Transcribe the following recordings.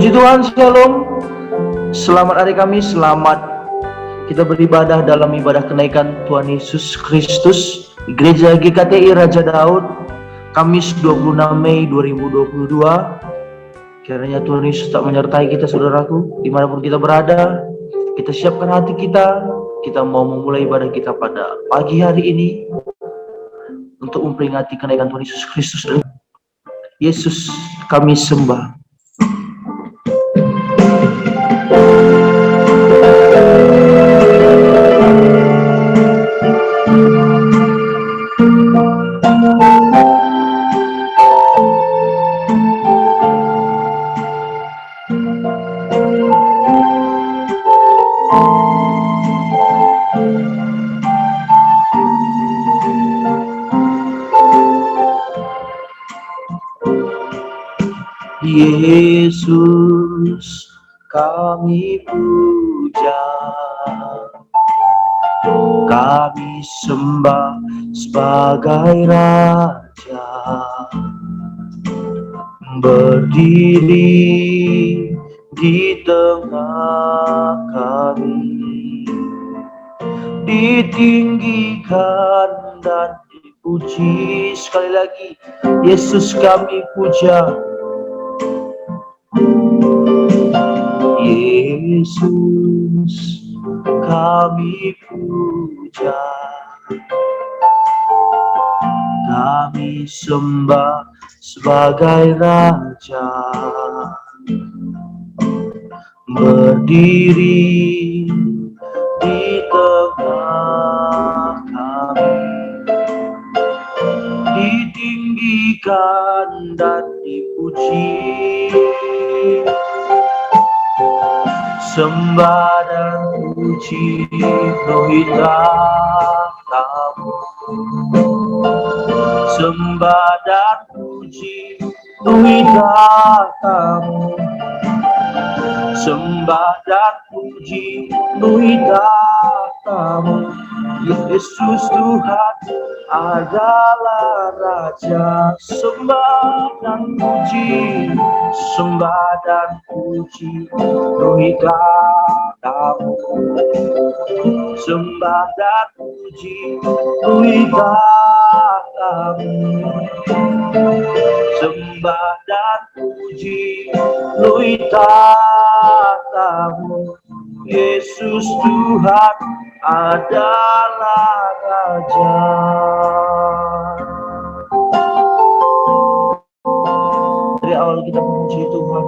Puji Tuhan, Shalom. Selamat hari Kamis, selamat kita beribadah dalam ibadah kenaikan Tuhan Yesus Kristus di Gereja GKTI Raja Daud, Kamis 26 Mei 2022. Kiranya Tuhan Yesus tak menyertai kita, saudaraku, dimanapun kita berada. Kita siapkan hati kita mau memulai ibadah kita pada pagi hari ini untuk memperingati kenaikan Tuhan Yesus Kristus. Yesus kami sembah. Yesus kami puja, kami sembah sebagai Raja, berdiri di tengah kami, ditinggikan dan dipuji. Sekali lagi, Yesus kami puja, Yesus kami puja, kami sembah sebagai Raja, berdiri di tengah kami, ditinggikan dan dipuji. Sembah dan puji Rohita kamu, sembah dan puji Rohita kamu, sembah dan puji Rohita kamu. Yesus Tuhan adalah Raja. Sembah dan puji, sembah dan puji Rohita kamu, sembah dan puji Rohita kamu, sembah dan puji Rohita kamu. Yesus Tuhan adalah Raja. Dari awal kita memuji Tuhan,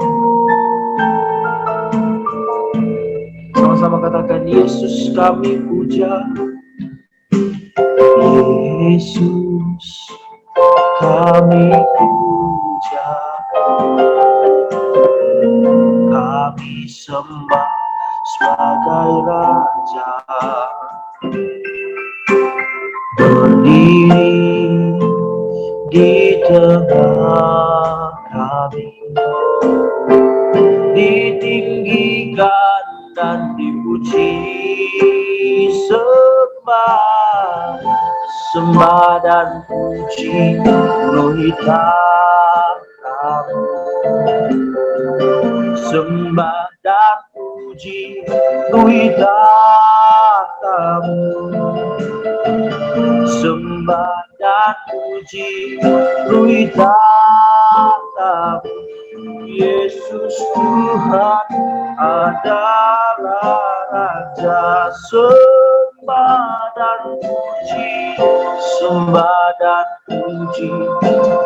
sama-sama katakan, Yesus kami puja, Yesus kami puja, kami sembah sebagai Raja, berdiri di tengah kami, ditinggikan dan dipuji. Sembah, sembah dan puji Rohita kamu, sembah dan puji Rohita kamu, sembah dan puji Rohita kamu. Yesus Tuhan adalah Raja. Sembah dan puji, sembah dan puji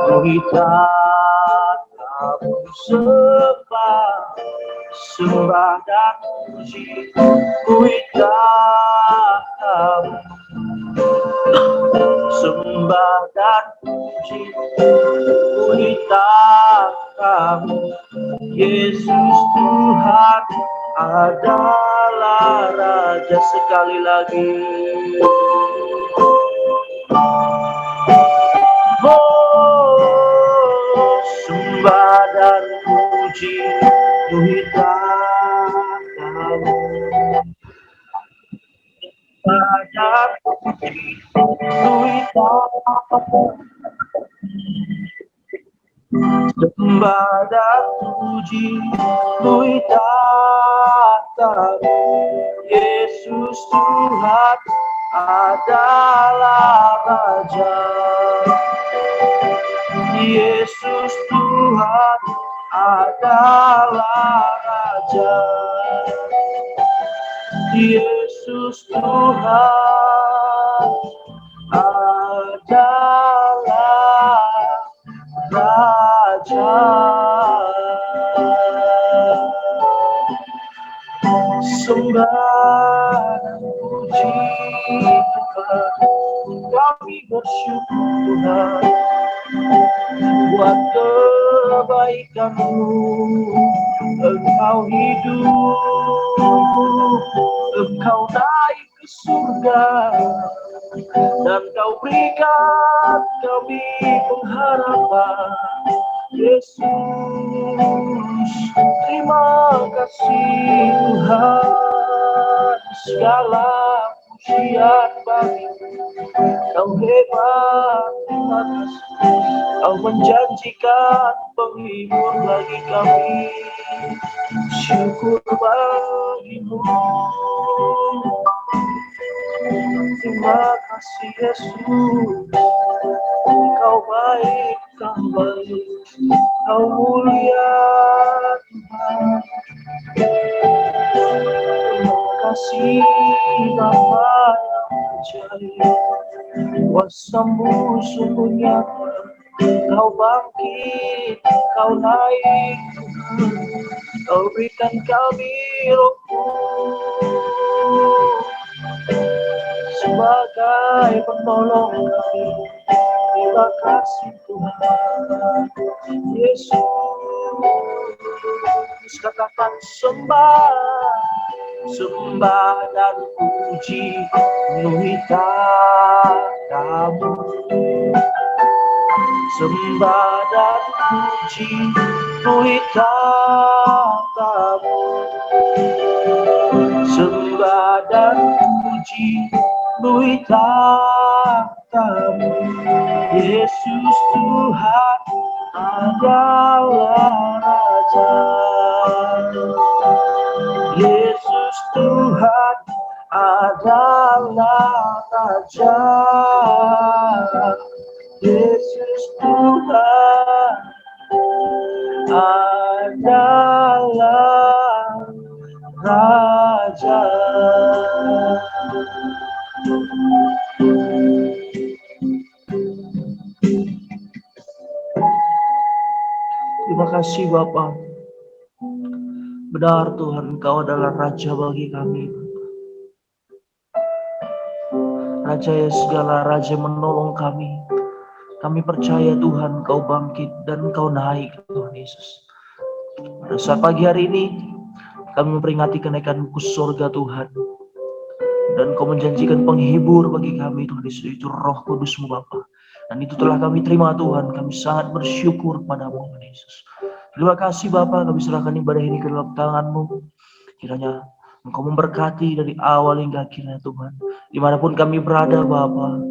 Rohita kamu, sembah, sembah dan puji Rohita kamu, sembah dan puji Rohita kamu. Yesus Tuhan adalah Raja. Sekali lagi, oh, sembah dan puji Rohita kamu, sembah dan puji Rohita kamu, Sembah dan puji Lui tatamu, Yesus Tuhan adalah Raja. Yesus Tuhan adalah Raja. Yesus Tuhan adalah Raja. Sembah dan puji Tuhan, kami bersyukur Tuhan buat kebaikan-Mu. Engkau hidup, Engkau naik ke surga, dan Kau berikan kami pengharapan. Yesus, terima kasih Tuhan, segala pujian bagi-Mu. Kau hebat, terima kasih. Kau menjanjikan penghibur bagi kami. Syukur bagi-Mu. Terima kasih Yesus. Kau baik, Kau baik, Kau mulia Tuhan. Terima kasih Bapa yang percaya, kuasa-Mu sungguh nyata. Kau bangkit, Kau naik Tuhan, Kau berikan kami Roh-Mu sebagai penolong kami. Terima kasih Tuhan. Yesus, katakan sembah dan puji Lui tatamu. Sembah dan puji Lui tatamu. Sembah dan puji Lui tatamu. Yesus Tuhan adalah Raja. Yesus Tuhan adalah Raja. Yesus Tuhan adalah Raja. Terima kasih Bapa. Benar Tuhan, Engkau adalah Raja bagi kami. Raja yang segala raja menolong kami. Kami percaya Tuhan, Kau bangkit dan Kau naik Tuhan Yesus. Pada saat pagi hari ini, kami memperingati kenaikan-Mu ke surga Tuhan. Dan Kau menjanjikan penghibur bagi kami Tuhan Yesus, itu Roh Kudus-Mu Bapa. Dan itu telah kami terima Tuhan, kami sangat bersyukur pada-Mu Tuhan Yesus. Terima kasih Bapa, kami serahkan ibadah ini ke dalam tangan-Mu. Kiranya Engkau memberkati dari awal hingga akhirnya Tuhan. Dimanapun kami berada Bapa,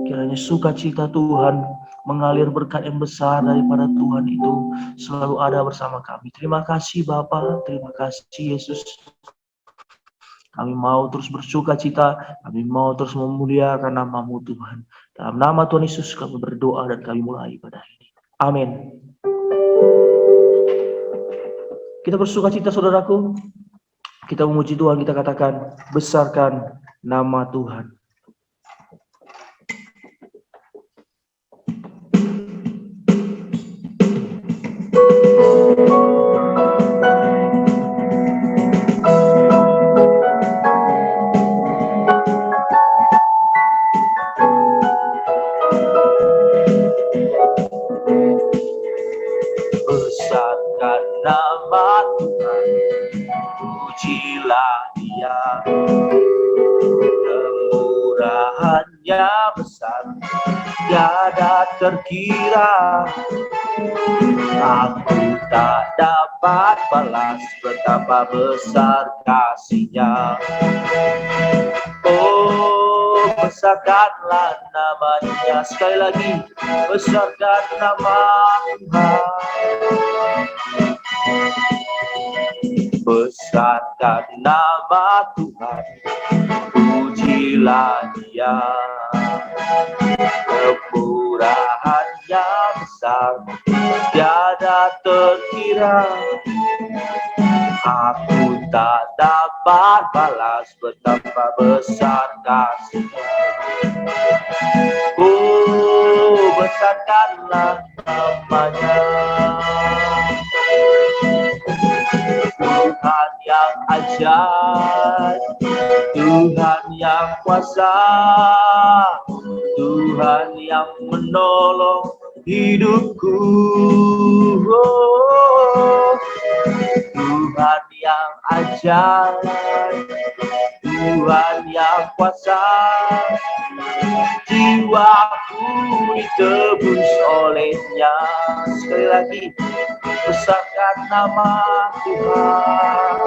kiranya sukacita Tuhan mengalir berkat yang besar daripada Tuhan itu selalu ada bersama kami. Terima kasih Bapa, terima kasih Yesus. Kami mau terus bersukacita, kami mau terus memuliakan nama-Mu Tuhan. Dalam nama Tuhan Yesus kami berdoa dan kami mulai ibadah ini. Amin. Kita bersukacita saudaraku. Kita memuji Tuhan, kita katakan, besarkan nama Tuhan. Besarkan nama Tuhan, pujilah Dia. Kemurahannya besar, tiada terkira. Aku tak dapat balas betapa besar kasih-Nya. Oh, besar besarkanlah namanya. Sekali lagi, besarkan nama Tuhan. Besarkan nama Tuhan, pujilah Dia. Kemurahannya besar, tiada terkira. Aku tak dapat balas betapa besar kasih-Nya. Oh, besarkanlah namanya. Tuhan yang ajaib, Tuhan yang kuasa, Tuhan yang menolong hidupku. Oh, Tuhan yang ajaib, Tuhan yang kuasa, jiwaku ditebus oleh-Nya. Sekali lagi, besarkan nama Tuhan.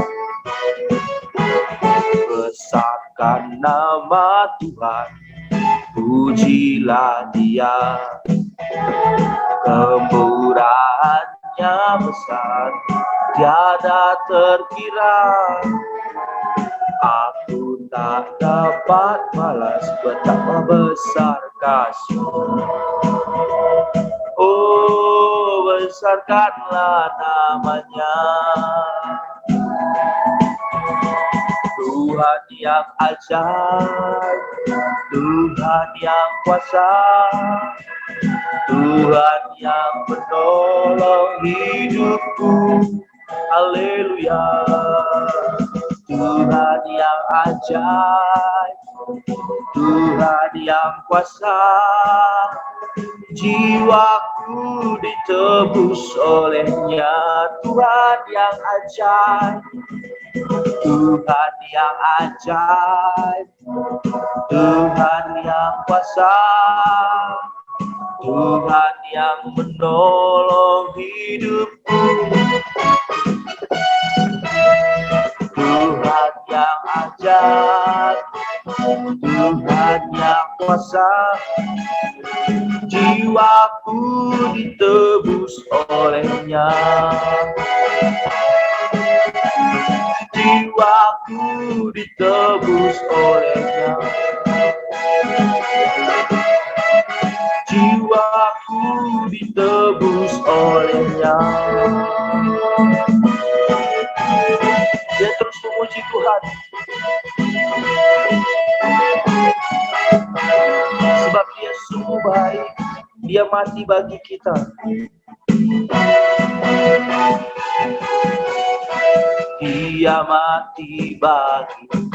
Besarkan nama Tuhan, pujilah Dia. Kemurahannya besar, tiada terkira. Aku tak dapat balas betapa besar kasih-Mu. Oh, besarkanlah namanya. Tuhan yang ajaib, Tuhan yang kuasa, Tuhan yang menolong hidupku. Haleluya. Tuhan yang ajaib, Tuhan yang kuasa, jiwaku ditebus oleh-Nya. Tuhan yang ajaib, Tuhan yang ajaib, Tuhan yang kuasa, Tuhan yang menolong hidupku. Tuhan yang ajaib, Tuhan yang kuasa, jiwaku ditebus oleh-Nya. Jiwaku ditebus oleh-Nya. Jiwaku ditebus oleh-Nya. Dia terus memuji Tuhan. Sebab Dia sungguh baik. Dia mati bagi kita. Dia mati bagiku,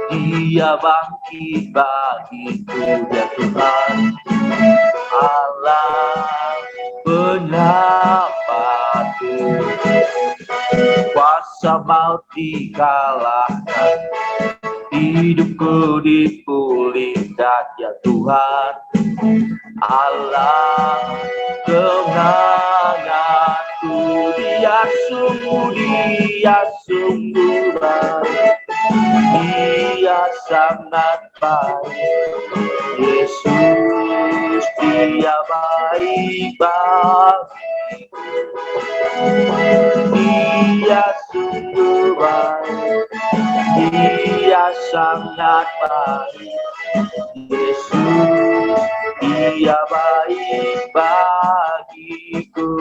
Dia bangkit bagiku. Dia Tuhan Allah penyelamatku. Kuasa maut dikalahkan, hidupku dipulihkan. Ya Tuhan Allah kemenanganku. Dia sungguh baik, Dia sangat baik. Yesus, Dia baik bagiku. Dia sungguh baik, Dia sangat baik. Yesus, Dia baik bagiku.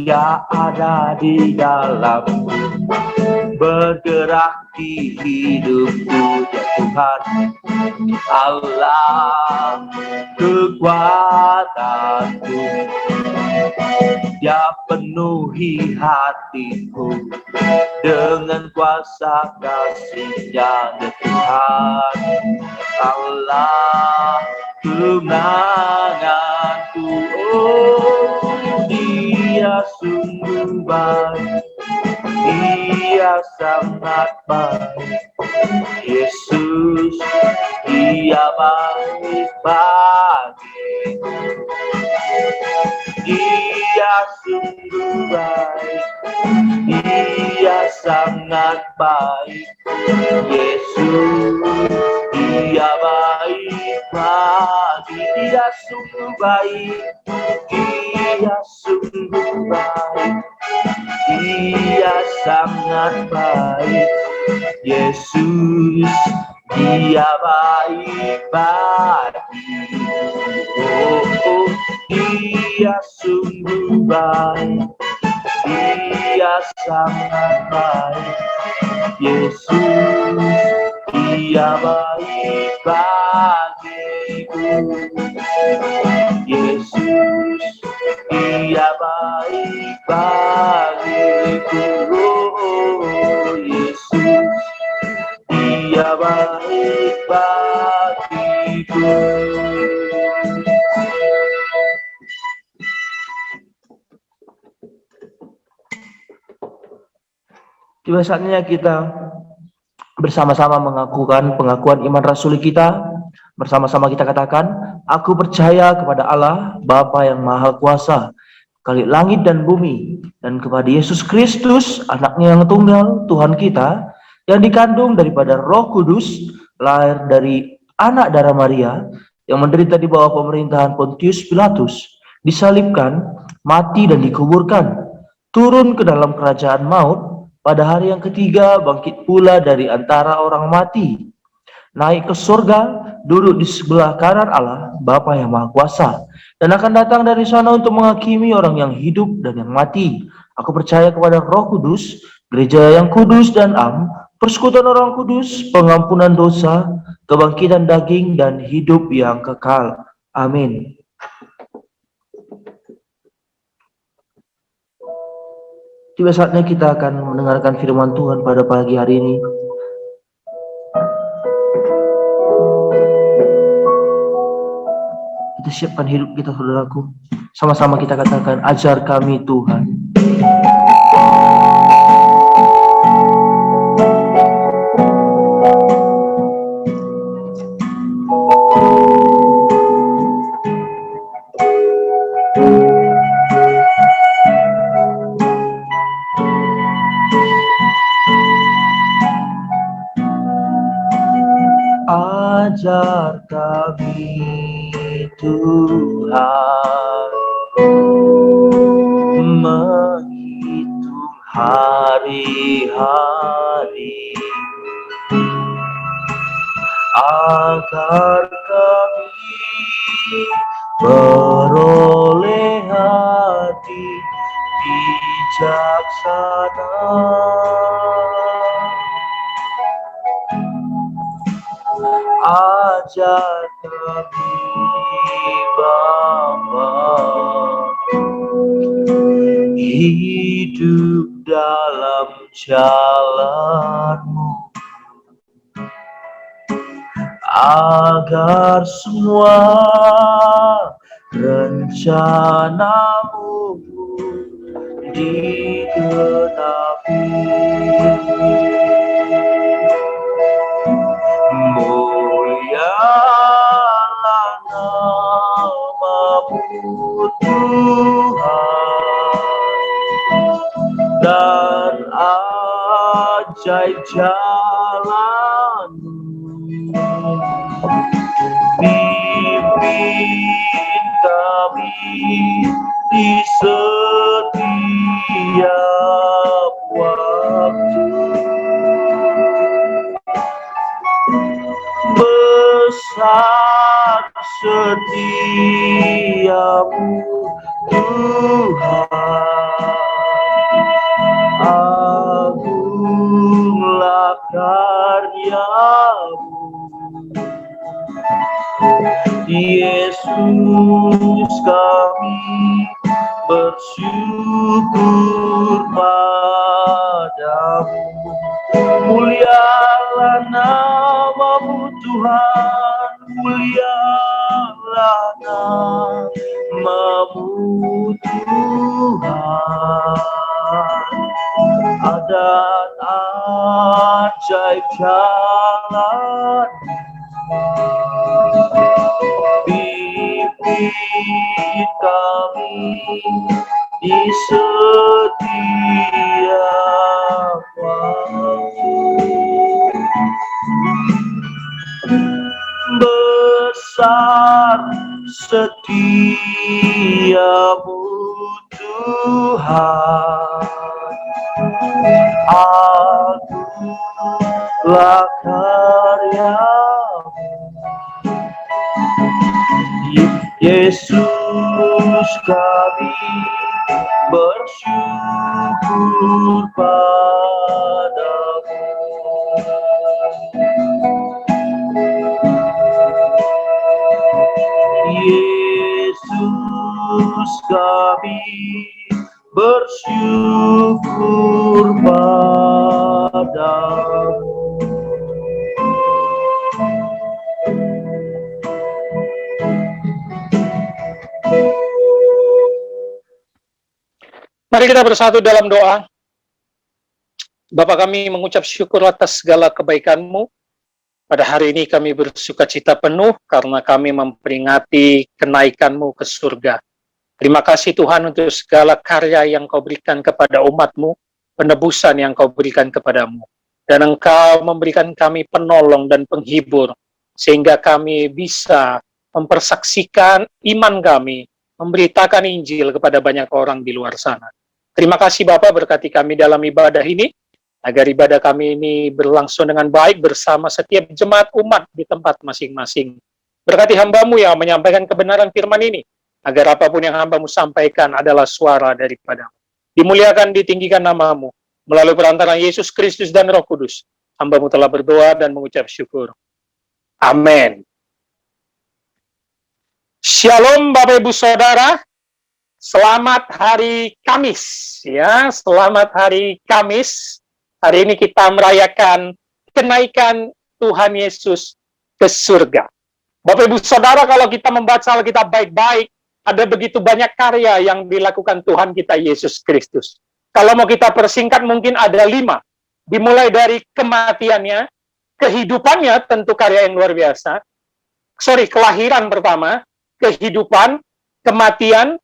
Dia ada di dalamku, bergerak di hidupku. Ya Tuhan Allah kekuatanku, Dia penuhi hatiku dengan kuasa kasih-Nya. Ya Tuhan Allah kemenanganku. Oh, Dia sungguh baik, Dia sangat baik. Yesus, Dia baik bagiku. Dia sungguh baik, Dia sangat sangat baik. Yesus, Dia baik bagi, Dia sungguh baik, Dia sungguh baik, Dia sangat baik. Yesus, Dia baik bagi, oh, Dia sungguh baik, Dia sangat baik. Yesus, Dia baik bagiku. Yesus, Dia baik bagiku. Oh, Yesus, Dia baik bagiku. Tiba saatnya kita bersama-sama mengakukan pengakuan iman rasuli kita. Bersama-sama kita katakan, aku percaya kepada Allah, Bapa yang Maha Kuasa, Khalik langit dan bumi, dan kepada Yesus Kristus, anaknya yang tunggal, Tuhan kita, yang dikandung daripada Roh Kudus, lahir dari anak darah Maria, yang menderita di bawah pemerintahan Pontius Pilatus, disalibkan, mati dan dikuburkan, turun ke dalam kerajaan maut, pada hari yang ketiga bangkit pula dari antara orang mati, naik ke surga, duduk di sebelah kanan Allah, Bapa yang Maha Kuasa, dan akan datang dari sana untuk menghakimi orang yang hidup dan yang mati. Aku percaya kepada Roh Kudus, gereja yang kudus dan am, persekutuan orang kudus, pengampunan dosa, kebangkitan daging, dan hidup yang kekal. Amin. Tiba saatnya kita akan mendengarkan firman Tuhan pada pagi hari ini. Kita siapkan hidup kita, saudaraku. Sama-sama kita katakan, ajar kami Tuhan. Ajar kami Tuhan menghitung hari-hari, agar kami beroleh hati bijaksana. Ajar kami Bapa hidup dalam jalan-Mu, agar semua rencana-Mu digenapi. Mulialah nama-Mu Tuhan, dan ajaib jalan-Mu. Pimpin kami di setiap waktu, besar setia-Mu Tuhan, agunglah karya-Mu. Yesus, kami bersyukur padamu. Mulialah nama-Mu Tuhan, mulialah nama-Mu Tuhan. Dan ajaib jalan, pimpin kami di setiap waktu, setiamu Tuhan, akulah karyamu, Yesus kami bersyukur padamu. Yesus kami bersyukur padamu. Mari kita bersatu dalam doa. Bapa, kami mengucap syukur atas segala kebaikan-Mu. Pada hari ini kami bersuka cita penuh karena kami memperingati kenaikan-Mu ke surga. Terima kasih Tuhan untuk segala karya yang Kau berikan kepada umat-Mu, penebusan yang Kau berikan kepadamu. Dan Engkau memberikan kami penolong dan penghibur, sehingga kami bisa mempersaksikan iman kami, memberitakan Injil kepada banyak orang di luar sana. Terima kasih Bapak, berkati kami dalam ibadah ini, agar ibadah kami ini berlangsung dengan baik bersama setiap jemaat umat di tempat masing-masing. Berkati hamba-Mu yang menyampaikan kebenaran firman ini, agar apapun yang hamba-Mu sampaikan adalah suara daripada-Mu. Dimuliakan, ditinggikan nama-Mu, melalui perantaraan Yesus Kristus dan Roh Kudus. Hamba-Mu telah berdoa dan mengucap syukur. Amin. Shalom Bapak Ibu Saudara. Selamat hari Kamis, ya. Selamat hari Kamis. Hari ini kita merayakan kenaikan Tuhan Yesus ke surga. Bapak Ibu Saudara, kalau kita membaca Alkitab baik-baik, ada begitu banyak karya yang dilakukan Tuhan kita Yesus Kristus. Kalau mau kita persingkat mungkin ada 5. Dimulai dari kematiannya, kehidupannya, tentu karya yang luar biasa. Kelahiran pertama, kehidupan, kematian,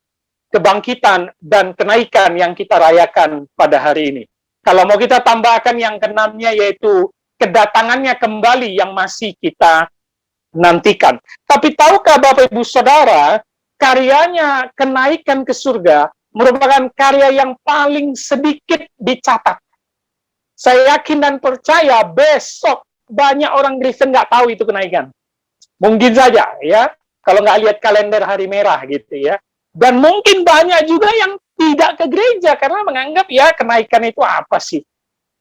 kebangkitan, dan kenaikan yang kita rayakan pada hari ini. Kalau mau kita tambahkan yang ke-6-nya, yaitu kedatangannya kembali yang masih kita nantikan. Tapi tahukah Bapak Ibu Saudara, karyanya kenaikan ke surga merupakan karya yang paling sedikit dicatat. Saya yakin dan percaya besok banyak orang Kristen nggak tahu itu kenaikan. Mungkin saja, ya, kalau nggak lihat kalender hari merah gitu ya. Dan mungkin banyak juga yang tidak ke gereja karena menganggap ya kenaikan itu apa sih.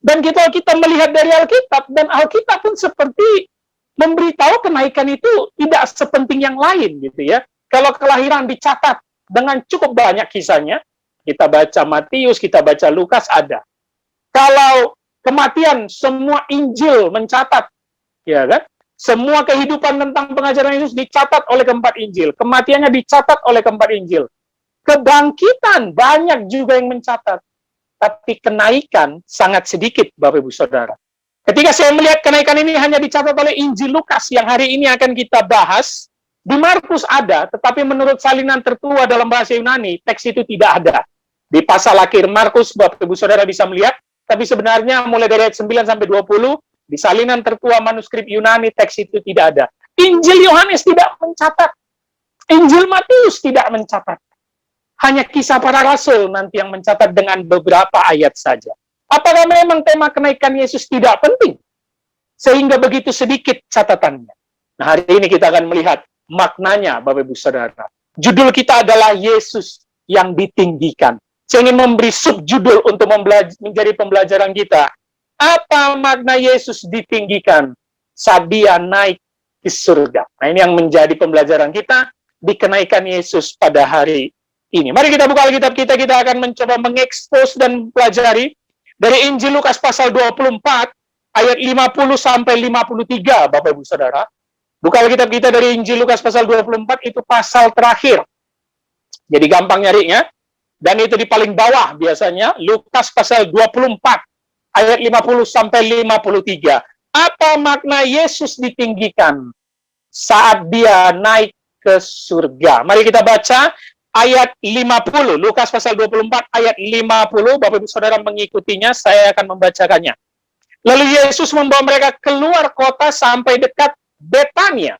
Dan kita melihat dari Alkitab, dan Alkitab pun seperti memberitahu kenaikan itu tidak sepenting yang lain gitu ya. Kalau kelahiran dicatat dengan cukup banyak kisahnya, kita baca Matius, kita baca Lukas, ada. Kalau kematian, semua Injil mencatat, ya kan? Semua kehidupan tentang pengajaran Yesus dicatat oleh keempat Injil. Kematiannya dicatat oleh keempat Injil. Kebangkitan banyak juga yang mencatat. Tapi kenaikan sangat sedikit, Bapak Ibu Saudara. Ketika saya melihat kenaikan ini hanya dicatat oleh Injil Lukas yang hari ini akan kita bahas, di Markus ada, tetapi menurut salinan tertua dalam bahasa Yunani, teks itu tidak ada. Di pasal akhir Markus, Bapak Ibu Saudara bisa melihat, tapi sebenarnya mulai dari ayat 9 sampai 20, di salinan tertua manuskrip Yunani, teks itu tidak ada. Injil Yohanes tidak mencatat. Injil Matius tidak mencatat. Hanya kisah para rasul nanti yang mencatat dengan beberapa ayat saja. Apakah memang tema kenaikan Yesus tidak penting? Sehingga begitu sedikit catatannya. Nah, hari ini kita akan melihat maknanya, Bapak Ibu Saudara. Judul kita adalah Yesus yang ditinggikan. Saya ingin memberi subjudul untuk menjadi pembelajaran kita. Apa makna Yesus ditinggikan saat dia naik ke surga? Nah, ini yang menjadi pembelajaran kita di kenaikan Yesus pada hari ini. Mari kita buka Alkitab kita akan mencoba mengekspos dan pelajari dari Injil Lukas pasal 24 ayat 50 sampai 53, Bapak Ibu Saudara. Buka Alkitab kita dari Injil Lukas pasal 24, itu pasal terakhir. Jadi gampang nyarinya. Dan itu di paling bawah biasanya, Lukas pasal 24 ayat 50 sampai 53. Apa makna Yesus ditinggikan saat dia naik ke surga? Mari kita baca ayat 50. Lukas pasal 24 ayat 50. Bapak Ibu Saudara mengikutinya, saya akan membacakannya. Lalu Yesus membawa mereka keluar kota sampai dekat Betania.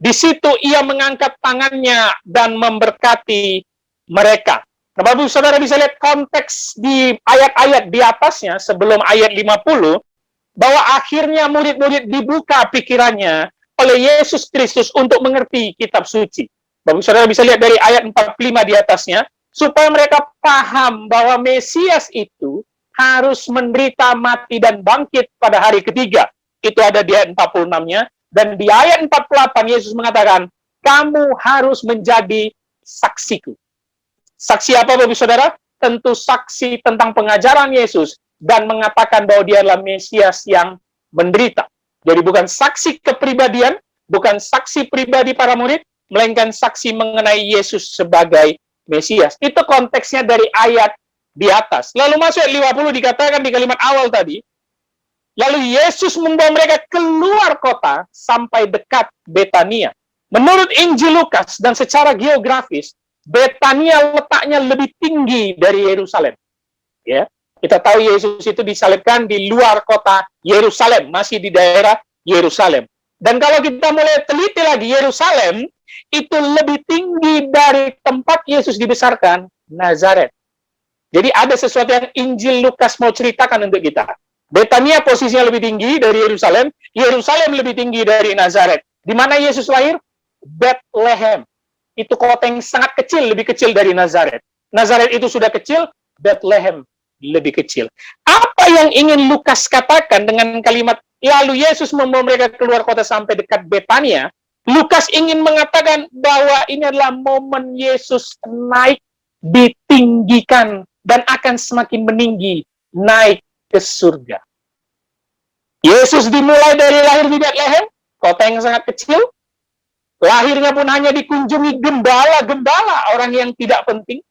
Di situ ia mengangkat tangannya dan memberkati mereka. Nah, Bapak Saudara bisa lihat konteks di ayat-ayat di atasnya sebelum ayat 50, bahwa akhirnya murid-murid dibuka pikirannya oleh Yesus Kristus untuk mengerti kitab suci. Bapak Saudara bisa lihat dari ayat 45 di atasnya, supaya mereka paham bahwa Mesias itu harus menderita, mati, dan bangkit pada hari ketiga. Itu ada di ayat 46-nya. Dan di ayat 48 Yesus mengatakan, kamu harus menjadi saksiku. Saksi apa Bapak Saudara? Tentu saksi tentang pengajaran Yesus dan mengatakan bahwa dia adalah Mesias yang menderita. Jadi bukan saksi kepribadian, bukan saksi pribadi para murid, melainkan saksi mengenai Yesus sebagai Mesias. Itu konteksnya dari ayat di atas. Lalu masuk ayat 50 dikatakan di kalimat awal tadi, lalu Yesus membawa mereka keluar kota sampai dekat Betania. Menurut Injil Lukas dan secara geografis, Betania letaknya lebih tinggi dari Yerusalem. Ya, kita tahu Yesus itu disalibkan di luar kota Yerusalem, masih di daerah Yerusalem. Dan kalau kita mulai teliti lagi, Yerusalem itu lebih tinggi dari tempat Yesus dibesarkan, Nazaret. Jadi ada sesuatu yang Injil Lukas mau ceritakan untuk kita. Betania posisinya lebih tinggi dari Yerusalem, Yerusalem lebih tinggi dari Nazaret. Di mana Yesus lahir? Bethlehem. Itu kota yang sangat kecil, lebih kecil dari Nazaret. Nazaret itu sudah kecil, Bethlehem lebih kecil. Apa yang ingin Lukas katakan dengan kalimat, lalu Yesus membawa mereka keluar kota sampai dekat Betania? Lukas ingin mengatakan bahwa ini adalah momen Yesus naik, ditinggikan, dan akan semakin meninggi, naik ke surga. Yesus dimulai dari lahir di Bethlehem, kota yang sangat kecil. Lahirnya pun hanya dikunjungi gembala-gembala, orang yang tidak penting.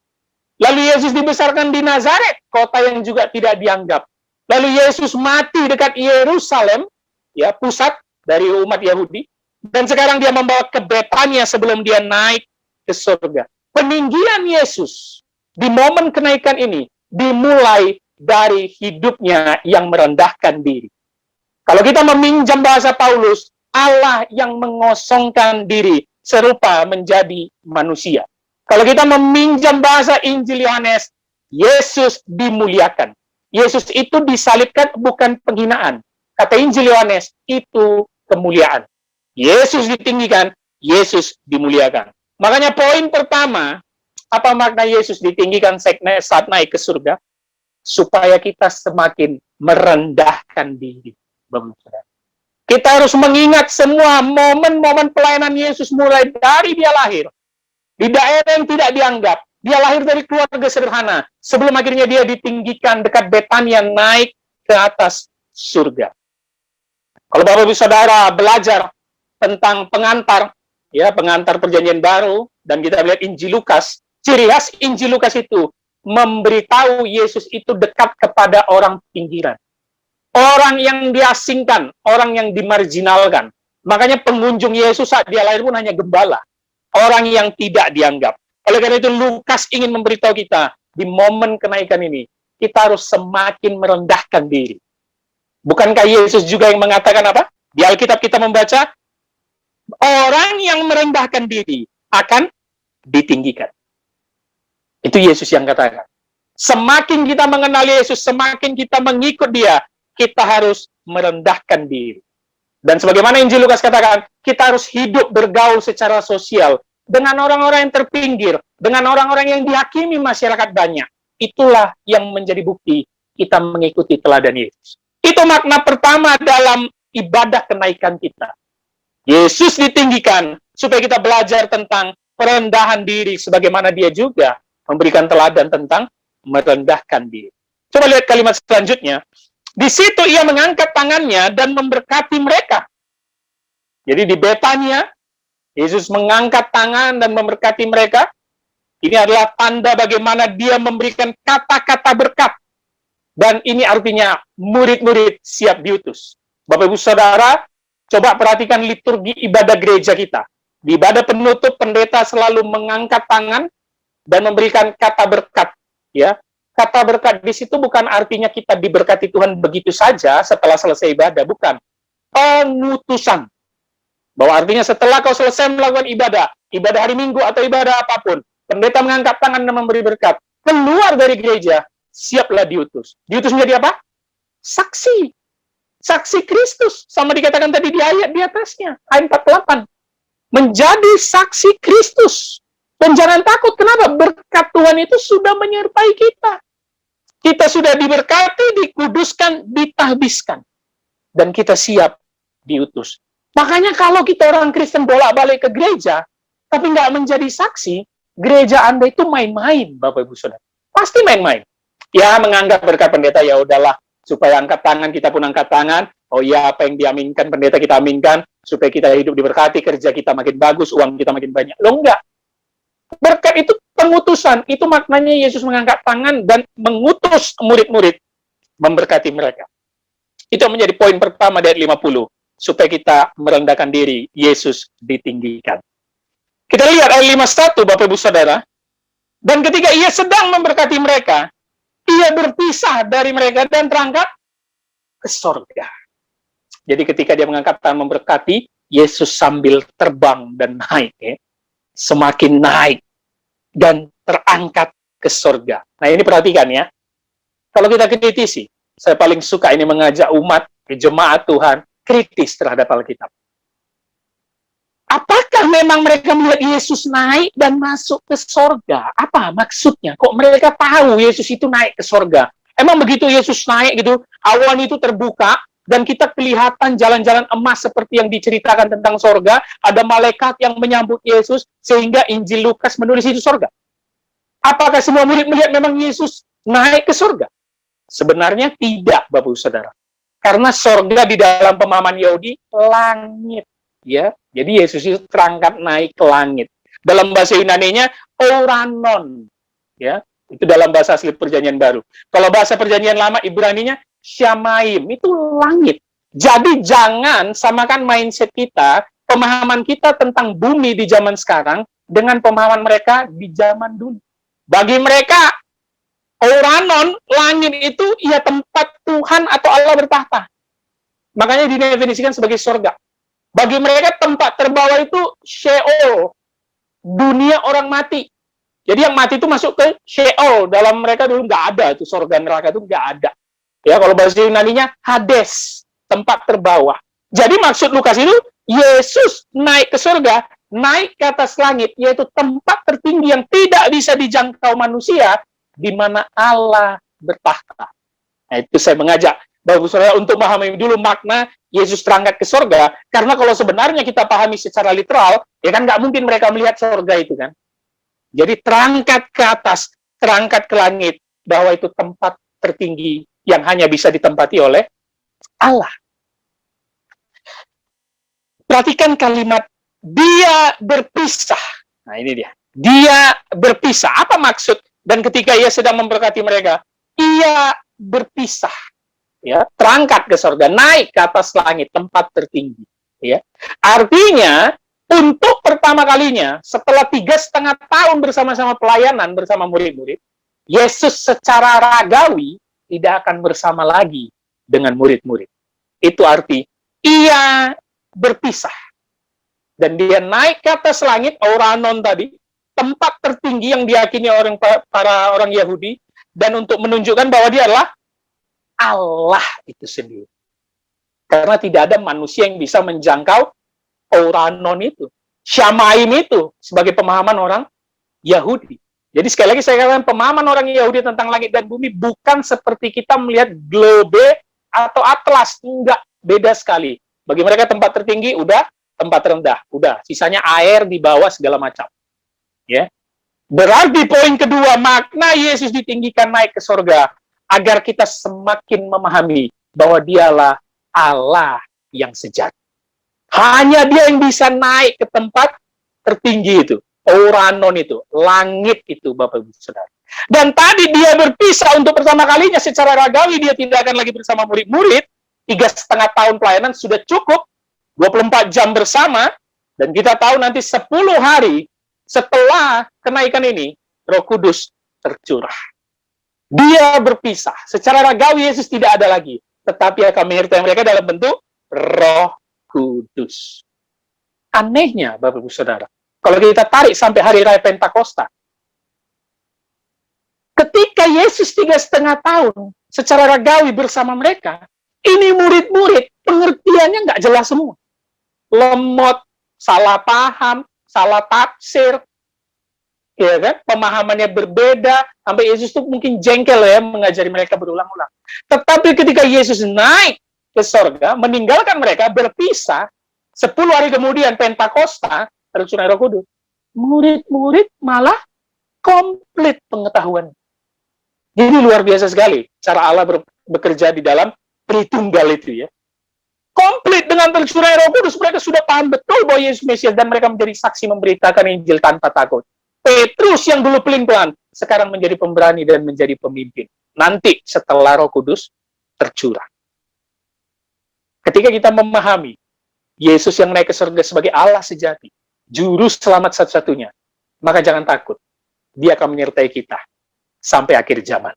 Lalu Yesus dibesarkan di Nazaret, kota yang juga tidak dianggap. Lalu Yesus mati dekat Yerusalem, ya, pusat dari umat Yahudi. Dan sekarang dia membawa ke Betania sebelum dia naik ke surga. Peninggian Yesus di momen kenaikan ini dimulai dari hidupnya yang merendahkan diri. Kalau kita meminjam bahasa Paulus, Allah yang mengosongkan diri serupa menjadi manusia. Kalau kita meminjam bahasa Injil Yohanes, Yesus dimuliakan. Yesus itu disalibkan bukan penghinaan. Kata Injil Yohanes, itu kemuliaan. Yesus ditinggikan, Yesus dimuliakan. Makanya poin pertama, apa makna Yesus ditinggikan saat naik ke surga? Supaya kita semakin merendahkan diri. Kita harus mengingat semua momen-momen pelayanan Yesus mulai dari dia lahir. Di daerah yang tidak dianggap. Dia lahir dari keluarga sederhana. Sebelum akhirnya dia ditinggikan dekat Betania, naik ke atas surga. Kalau Bapak Ibu Saudara belajar tentang pengantar, ya, pengantar perjanjian baru, dan kita lihat Injil Lukas, ciri khas Injil Lukas itu memberitahu Yesus itu dekat kepada orang pinggiran. Orang yang diasingkan, orang yang dimarginalkan. Makanya pengunjung Yesus saat dia lahir pun hanya gembala. Orang yang tidak dianggap. Oleh karena itu Lukas ingin memberitahu kita, di momen kenaikan ini, kita harus semakin merendahkan diri. Bukankah Yesus juga yang mengatakan apa? Di Alkitab kita membaca, orang yang merendahkan diri akan ditinggikan. Itu Yesus yang katakan. Semakin kita mengenal Yesus, semakin kita mengikut dia, kita harus merendahkan diri. Dan sebagaimana Injil Lukas katakan, kita harus hidup bergaul secara sosial dengan orang-orang yang terpinggir, dengan orang-orang yang dihakimi masyarakat banyak. Itulah yang menjadi bukti kita mengikuti teladan Yesus. Itu makna pertama dalam ibadah kenaikan kita. Yesus ditinggikan supaya kita belajar tentang perendahan diri, sebagaimana dia juga memberikan teladan tentang merendahkan diri. Coba lihat kalimat selanjutnya. Di situ ia mengangkat tangannya dan memberkati mereka. Jadi di Betania, Yesus mengangkat tangan dan memberkati mereka. Ini adalah tanda bagaimana dia memberikan kata-kata berkat. Dan ini artinya murid-murid siap diutus. Bapak Ibu Saudara, coba perhatikan liturgi ibadah gereja kita. Di ibadah penutup, pendeta selalu mengangkat tangan dan memberikan kata berkat. Ya, kata berkat di situ bukan artinya kita diberkati Tuhan begitu saja setelah selesai ibadah, bukan. Pengutusan. Bahwa artinya setelah kau selesai melakukan ibadah hari Minggu atau ibadah apapun, pendeta mengangkat tangan dan memberi berkat, keluar dari gereja, siaplah diutus. Diutus menjadi apa? Saksi. Saksi Kristus. Sama dikatakan tadi di ayat di atasnya, ayat 48. Menjadi saksi Kristus. Dan jangan takut, kenapa? Berkat Tuhan itu sudah menyertai kita. Kita sudah diberkati, dikuduskan, ditahbiskan. Dan kita siap diutus. Makanya kalau kita orang Kristen bolak-balik ke gereja, tapi nggak menjadi saksi, gereja Anda itu main-main, Bapak Ibu Saudara. Pasti main-main. Ya, menganggap berkat pendeta, ya udahlah, supaya angkat tangan, kita pun angkat tangan. Oh ya, apa yang diaminkan pendeta kita aminkan, supaya kita hidup diberkati, kerja kita makin bagus, uang kita makin banyak. Loh enggak. Berkat itu pengutusan, itu maknanya Yesus mengangkat tangan dan mengutus murid-murid memberkati mereka. Itu menjadi poin pertama dari 50, supaya kita merendahkan diri, Yesus ditinggikan. Kita lihat ayat 51, Bapak Ibu Saudara. Dan ketika ia sedang memberkati mereka, ia berpisah dari mereka dan terangkat ke sorga. Jadi ketika dia mengangkat tangan memberkati, Yesus sambil terbang dan naik, ya. Semakin naik dan terangkat ke sorga. Nah ini perhatikan ya, kalau kita kritisi, saya paling suka ini mengajak umat, jemaat Tuhan, kritis terhadap Alkitab. Apakah memang mereka melihat Yesus naik dan masuk ke sorga? Apa maksudnya? Kok mereka tahu Yesus itu naik ke sorga? Emang begitu Yesus naik gitu, awan itu terbuka, dan kita kelihatan jalan-jalan emas seperti yang diceritakan tentang sorga, ada malaikat yang menyambut Yesus, sehingga Injil Lukas menulis itu sorga. Apakah semua murid melihat memang Yesus naik ke sorga? Sebenarnya tidak, Bapak Saudara. Karena sorga di dalam pemahaman Yahudi, langit. Ya, jadi Yesus itu terangkat naik ke langit. Dalam bahasa Yunani-nya, oranon. Ya, itu dalam bahasa asli Perjanjian Baru. Kalau bahasa Perjanjian Lama, Ibrani-nya Syamaim, itu langit. Jadi jangan samakan mindset kita, pemahaman kita tentang bumi di zaman sekarang dengan pemahaman mereka di zaman dulu. Bagi mereka, Oranon, langit itu ya tempat Tuhan atau Allah bertahta. Makanya didefinisikan sebagai surga. Bagi mereka tempat terbawah itu Sheol, dunia orang mati. Jadi yang mati itu masuk ke Sheol. Dalam mereka dulu nggak ada, itu surga neraka itu nggak ada. Ya, kalau bahasa Yunani-nya Hades, tempat terbawah. Jadi maksud Lukas itu, Yesus naik ke surga, naik ke atas langit, yaitu tempat tertinggi yang tidak bisa dijangkau manusia, di mana Allah bertahta. Nah, itu saya mengajak Bapak Saudara untuk memahami dulu makna Yesus terangkat ke surga, karena kalau sebenarnya kita pahami secara literal, ya kan nggak mungkin mereka melihat surga itu kan. Jadi terangkat ke atas, terangkat ke langit, bahwa itu tempat tertinggi yang hanya bisa ditempati oleh Allah. Perhatikan kalimat, dia berpisah. Nah ini dia, dia berpisah. Apa maksud? Dan ketika ia sedang memberkati mereka, ia berpisah. Ya, terangkat ke surga, naik ke atas langit, tempat tertinggi. Ya, artinya untuk pertama kalinya setelah 3,5 tahun bersama-sama pelayanan bersama murid-murid, Yesus secara ragawi tidak akan bersama lagi dengan murid-murid. Itu arti ia berpisah. Dan dia naik ke atas langit, Oranon tadi, tempat tertinggi yang diyakini para orang Yahudi, dan untuk menunjukkan bahwa dia adalah Allah itu sendiri. Karena tidak ada manusia yang bisa menjangkau Oranon itu. Syamaim itu sebagai pemahaman orang Yahudi. Jadi sekali lagi saya katakan pemahaman orang Yahudi tentang langit dan bumi bukan seperti kita melihat globe atau atlas. Enggak, beda sekali. Bagi mereka tempat tertinggi udah, tempat rendah udah, sisanya air di bawah segala macam. Ya. Berarti poin kedua, makna Yesus ditinggikan naik ke surga agar kita semakin memahami bahwa dialah Allah yang sejati. Hanya dia yang bisa naik ke tempat tertinggi itu. Oranon itu, langit itu, Bapak Ibu Saudara. Dan tadi dia berpisah untuk pertama kalinya secara ragawi, dia tidak akan lagi bersama murid-murid, 3,5 tahun pelayanan sudah cukup, 24 jam bersama, dan kita tahu nanti 10 hari setelah kenaikan ini, Roh Kudus tercurah. Dia berpisah, secara ragawi Yesus tidak ada lagi, tetapi akan menyertai mereka dalam bentuk Roh Kudus. Anehnya, Bapak Ibu Saudara, kalau kita tarik sampai hari raya Pentakosta, ketika Yesus 3,5 tahun secara ragawi bersama mereka, ini murid-murid pengertiannya nggak jelas semua. Lemot, salah paham, salah tafsir, ya kan? Pemahamannya berbeda, sampai Yesus tuh mungkin jengkel ya mengajari mereka berulang-ulang. Tetapi ketika Yesus naik ke sorga, meninggalkan mereka, berpisah, 10 hari kemudian Pentakosta, tercurah Roh Kudus, murid-murid malah komplit pengetahuan. Jadi luar biasa sekali cara Allah bekerja di dalam Tritunggal itu ya. Komplit dengan tercurah Roh Kudus, mereka sudah paham betul bahwa Yesus Mesias dan mereka menjadi saksi memberitakan Injil tanpa takut. Petrus yang dulu pelin-pelan, sekarang menjadi pemberani dan menjadi pemimpin. Nanti setelah Roh Kudus tercurah. Ketika kita memahami Yesus yang naik ke surga sebagai Allah sejati, juru selamat satu-satunya, maka jangan takut. Dia akan menyertai kita sampai akhir zaman.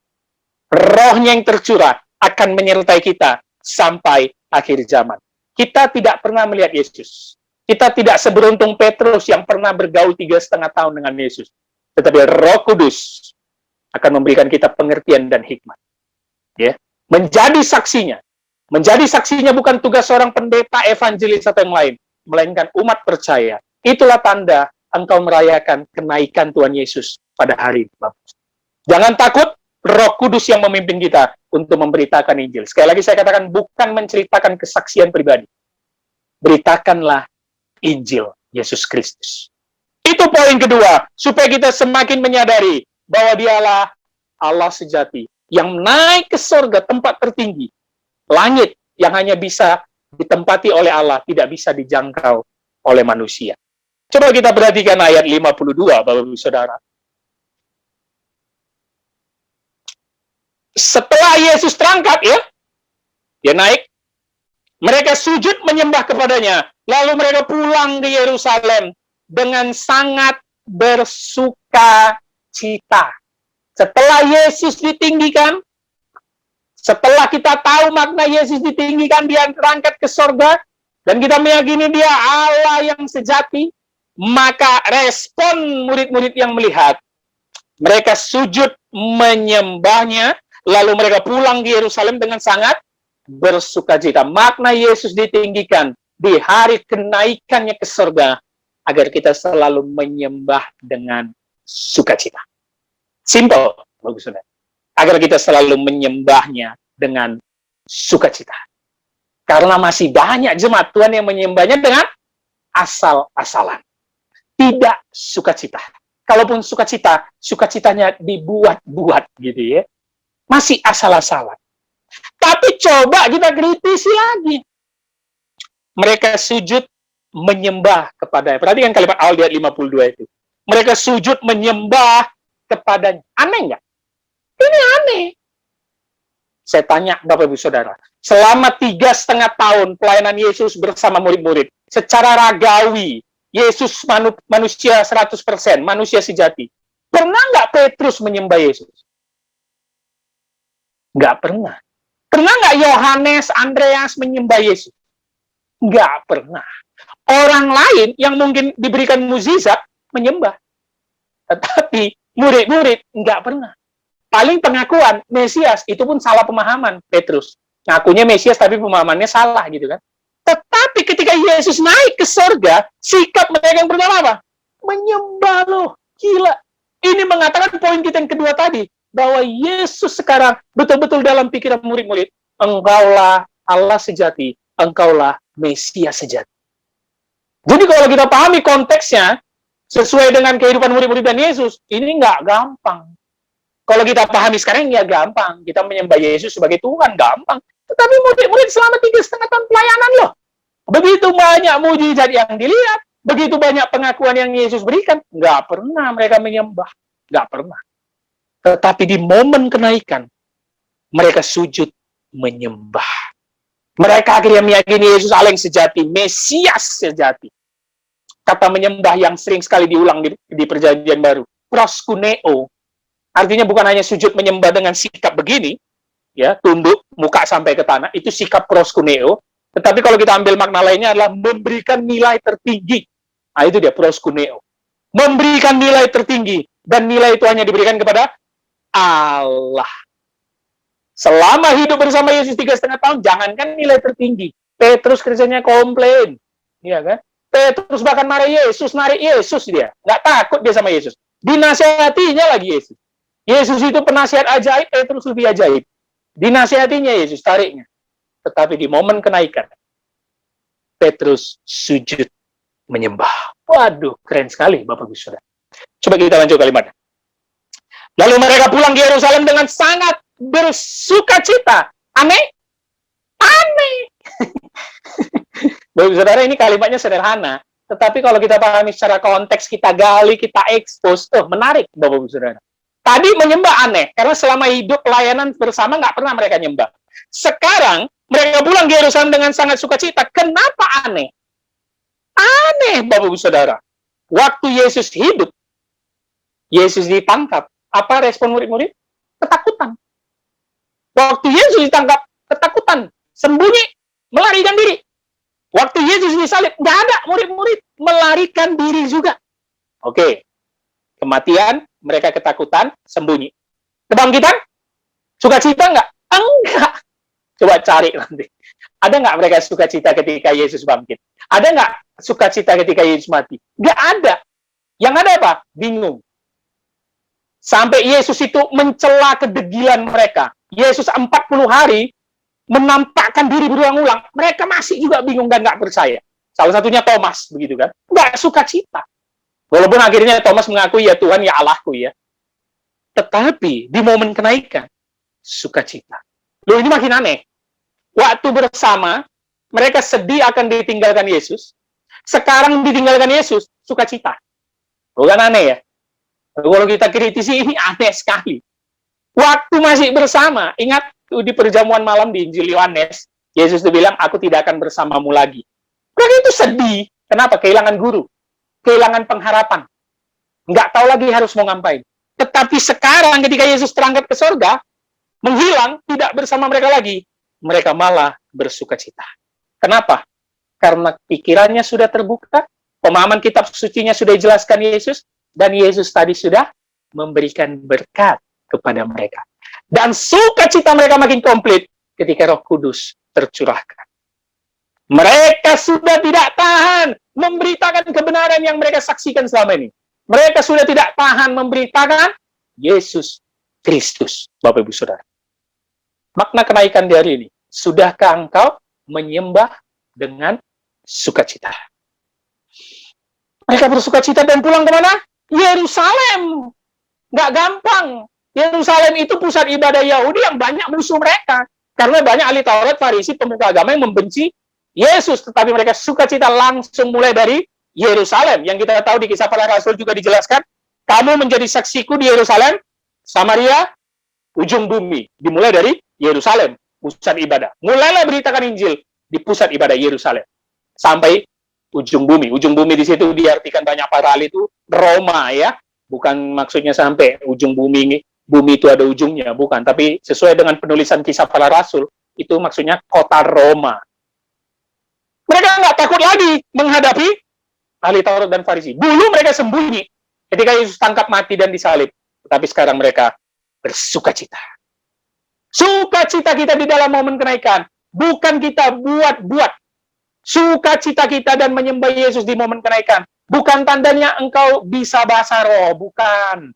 Rohnya yang tercurah akan menyertai kita sampai akhir zaman. Kita tidak pernah melihat Yesus. Kita tidak seberuntung Petrus yang pernah bergaul 3,5 tahun dengan Yesus. Tetapi Roh Kudus akan memberikan kita pengertian dan hikmat. Ya, menjadi saksinya. Menjadi saksinya bukan tugas seorang pendeta, evangelis atau yang lain, melainkan umat percaya. Itulah tanda engkau merayakan kenaikan Tuhan Yesus pada hari ini. Jangan takut, Roh Kudus yang memimpin kita untuk memberitakan Injil. Sekali lagi saya katakan, bukan menceritakan kesaksian pribadi. Beritakanlah Injil Yesus Kristus. Itu poin kedua, supaya kita semakin menyadari bahwa Dialah Allah sejati yang naik ke surga, tempat tertinggi. Langit yang hanya bisa ditempati oleh Allah, tidak bisa dijangkau oleh manusia. Coba kita perhatikan ayat 52, Bapak-Ibu Saudara. Setelah Yesus terangkat, ya, dia naik, mereka sujud menyembah kepadanya, lalu mereka pulang ke Yerusalem dengan sangat bersuka cita. Setelah Yesus ditinggikan, setelah kita tahu makna Yesus ditinggikan, dia terangkat ke sorga, dan kita meyakini dia Allah yang sejati, maka respon murid-murid yang melihat, mereka sujud menyembahnya, lalu mereka pulang ke Yerusalem dengan sangat bersukacita. Makna Yesus ditinggikan di hari kenaikannya ke surga, agar kita selalu menyembah dengan sukacita. Simple, bagus saudara. Agar kita selalu menyembahnya dengan sukacita. Karena masih banyak jemaat Tuhan yang menyembahnya dengan asal-asalan. Tidak sukacita. Kalaupun sukacita, sukacitanya dibuat-buat gitu ya. Masih asal-asalan. Tapi coba kita kritisi lagi. Mereka sujud menyembah kepadanya. Perhatikan kalimat awal di ayat 52 itu. Mereka sujud menyembah kepadanya. Aneh nggak? Ini aneh. Saya tanya Bapak Ibu Saudara, selama 3,5 tahun pelayanan Yesus bersama murid-murid, secara ragawi, Yesus manusia 100%, manusia sejati. Pernah nggak Petrus menyembah Yesus? Nggak pernah. Pernah nggak Yohanes, Andreas menyembah Yesus? Nggak pernah. Orang lain yang mungkin diberikan mukjizat menyembah. Tetapi murid-murid nggak pernah. Paling pengakuan Mesias, itu pun salah pemahaman Petrus. Ngakunya Mesias tapi pemahamannya salah gitu kan. Tetapi ketika Yesus naik ke surga, sikap mereka yang pertama apa? Menyembah loh. Gila. Ini mengatakan poin kita yang kedua tadi. Bahwa Yesus sekarang betul-betul dalam pikiran murid-murid. Engkaulah Allah sejati. Engkaulah Mesias sejati. Jadi kalau kita pahami konteksnya, sesuai dengan kehidupan murid-murid dan Yesus, ini nggak gampang. Kalau kita pahami sekarang, ya gampang. Kita menyembah Yesus sebagai Tuhan, gampang. Tetapi murid-murid selama 3,5 tahun pelayanan loh. Begitu banyak mujizat yang dilihat, begitu banyak pengakuan yang Yesus berikan, nggak pernah mereka menyembah. Nggak pernah. Tetapi di momen kenaikan, mereka sujud menyembah. Mereka akhirnya meyakini Yesus Allah yang sejati, Mesias sejati. Kata menyembah yang sering sekali diulang di Perjanjian Baru. Proskuneo. Artinya bukan hanya sujud menyembah dengan sikap begini, ya, tunduk, muka sampai ke tanah, itu sikap proskuneo, Tetapi kalau kita ambil makna lainnya adalah memberikan nilai tertinggi. Nah, itu dia proskuneo. Memberikan nilai tertinggi. Dan nilai itu hanya diberikan kepada Allah. Selama hidup bersama Yesus 3,5 tahun, jangankan nilai tertinggi. Petrus kerjanya komplain. Iya kan? Petrus bahkan marah Yesus, narik Yesus dia. Nggak takut dia sama Yesus. Dinasihatinya lagi Yesus. Yesus itu penasihat ajaib, Petrus lebih ajaib. Dinasihatinya Yesus, tariknya. Tetapi di momen kenaikan, Petrus sujud menyembah. Waduh, keren sekali Bapak Ibu Saudara. Coba kita lanjut kalimatnya. Lalu mereka pulang ke Yerusalem dengan sangat bersukacita. Aneh? Aneh. Bapak Ibu Saudara, ini kalimatnya sederhana. Tetapi kalau kita pahami secara konteks, kita gali, kita ekspos, menarik Bapak Ibu Saudara. Tadi menyembah aneh, karena selama hidup pelayanan bersama nggak pernah mereka nyembah. Sekarang, mereka pulang ke Yerusalem dengan sangat sukacita. Kenapa aneh? Aneh, Bapak Ibu Saudara. Waktu Yesus hidup, Yesus ditangkap. Apa respon murid-murid? Ketakutan. Waktu Yesus ditangkap, ketakutan. Sembunyi, melarikan diri. Waktu Yesus disalib, nggak ada murid-murid melarikan diri juga. Oke. Kematian, mereka ketakutan, sembunyi. Kebangkitan? Sukacita nggak? Enggak. Coba cari nanti. Ada nggak mereka sukacita ketika Yesus bangkit? Ada nggak sukacita ketika Yesus mati? Nggak ada. Yang ada apa? Bingung. Sampai Yesus itu mencela kedegilan mereka. Yesus 40 hari menampakkan diri berulang-ulang. Mereka masih juga bingung dan nggak percaya. Salah satunya Thomas, begitu kan? Nggak sukacita. Walaupun akhirnya Thomas mengakui, ya Tuhan, ya Allahku ya. Tetapi di momen kenaikan, sukacita. Loh, ini makin aneh. Waktu bersama, mereka sedih akan ditinggalkan Yesus. Sekarang ditinggalkan Yesus, sukacita. Bukan aneh ya? Kalau kita kritisi, ini aneh sekali. Waktu masih bersama, ingat di perjamuan malam di Injil Yohanes, Yesus itu bilang, aku tidak akan bersamamu lagi. Mereka itu sedih. Kenapa? Kehilangan guru. Kehilangan pengharapan. Nggak tahu lagi harus mau ngapain. Tetapi sekarang ketika Yesus terangkat ke surga, menghilang, tidak bersama mereka lagi, mereka malah bersukacita. Kenapa? Karena pikirannya sudah terbuka, pemahaman kitab sucinya sudah dijelaskan Yesus, dan Yesus tadi sudah memberikan berkat kepada mereka. Dan sukacita mereka makin komplit ketika Roh Kudus tercurahkan. Mereka sudah tidak tahan memberitakan kebenaran yang mereka saksikan selama ini. Mereka sudah tidak tahan memberitakan Yesus Kristus, Bapak Ibu Saudara. Makna kenaikan di hari ini, sudahkah engkau menyembah dengan sukacita? Mereka bersukacita dan pulang kemana? Yerusalem. Nggak gampang. Yerusalem itu pusat ibadah Yahudi yang banyak musuh mereka. Karena banyak ahli Taurat, Farisi, pemuka agama yang membenci Yesus. Tetapi mereka sukacita langsung mulai dari Yerusalem. Yang kita tahu di Kisah Para Rasul juga dijelaskan, kamu menjadi saksiku di Yerusalem, Samaria, ujung bumi. Dimulai dari Yerusalem, pusat ibadah. Mulailah beritakan Injil di pusat ibadah Yerusalem. Sampai ujung bumi. Ujung bumi di situ diartikan banyak para ahli itu Roma ya. Bukan maksudnya sampai ujung bumi ini. Bumi itu ada ujungnya, bukan. Tapi sesuai dengan penulisan Kisah Para Rasul, itu maksudnya kota Roma. Mereka nggak takut lagi menghadapi ahli Taurat dan Farisi. Dulu mereka sembunyi ketika Yesus tangkap mati dan disalib. Tetapi sekarang mereka bersukacita. Sukacita kita di dalam momen kenaikan. Bukan kita buat-buat. Sukacita kita dan menyembah Yesus di momen kenaikan. Bukan tandanya engkau bisa bahasa roh. Bukan.